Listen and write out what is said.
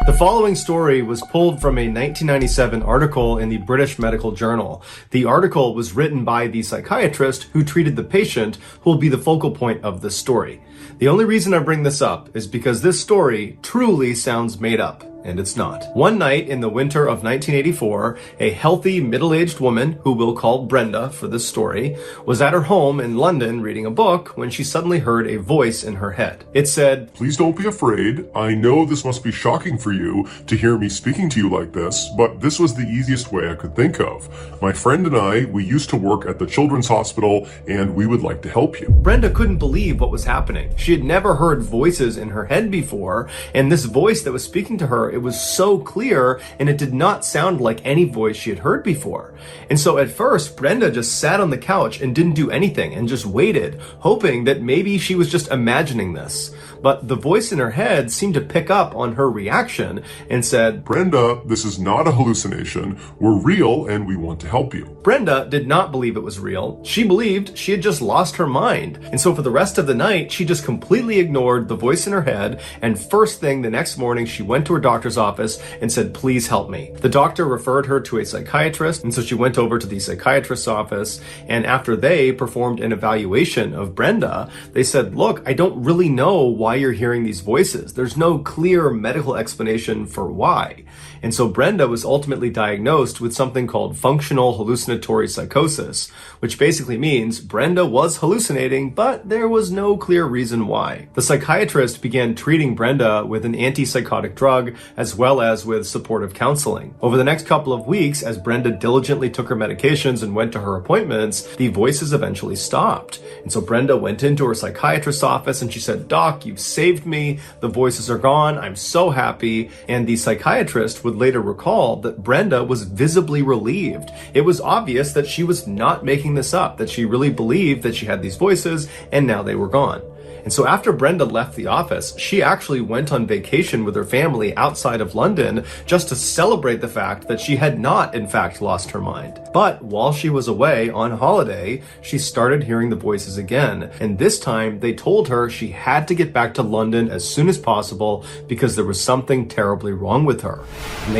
The following story was pulled from a 1997 article in the British Medical Journal. The article was written by the psychiatrist who treated the patient who will be the focal point of this story. The only reason I bring this up is because this story truly sounds made up. And it's not. One night in the winter of 1984, a healthy middle-aged woman, who we'll call Brenda for this story, was at her home in London reading a book when she suddenly heard a voice in her head. It said, "Please don't be afraid. I know this must be shocking for you to hear me speaking to you like this, but this was the easiest way I could think of. My friend and I, we used to work at the Children's Hospital, and we would like to help you." Brenda couldn't believe what was happening. She had never heard voices in her head before, and this voice that was speaking to her, it was so clear, and it did not sound like any voice she had heard before. And so at first, Brenda just sat on the couch and didn't do anything and just waited, hoping that maybe she was just imagining this. But the voice in her head seemed to pick up on her reaction and said, "Brenda, this is not a hallucination. We're real and we want to help you." Brenda did not believe it was real. She believed she had just lost her mind. And so for the rest of the night, she just completely ignored the voice in her head. And first thing the next morning, she went to her doctor's office and said, "Please help me." The doctor referred her to a psychiatrist. And so she went over to the psychiatrist's office. And after they performed an evaluation of Brenda, they said, "Look, I don't really know why you're hearing these voices. There's no clear medical explanation for why." And so Brenda was ultimately diagnosed with something called functional hallucinatory psychosis, which basically means Brenda was hallucinating, but there was no clear reason why. The psychiatrist began treating Brenda with an antipsychotic drug as well as with supportive counseling. Over the next couple of weeks, as Brenda diligently took her medications and went to her appointments, the voices eventually stopped. And so Brenda went into her psychiatrist's office and she said, "Doc, you've saved me. The voices are gone. I'm so happy." And the psychiatrist would later recall that Brenda was visibly relieved. It was obvious that she was not making this up, that she really believed that she had these voices and now they were gone. And so after Brenda left the office, she actually went on vacation with her family outside of London just to celebrate the fact that she had not, in fact, lost her mind. But while she was away on holiday, she started hearing the voices again. And this time, they told her she had to get back to London as soon as possible because there was something terribly wrong with her. And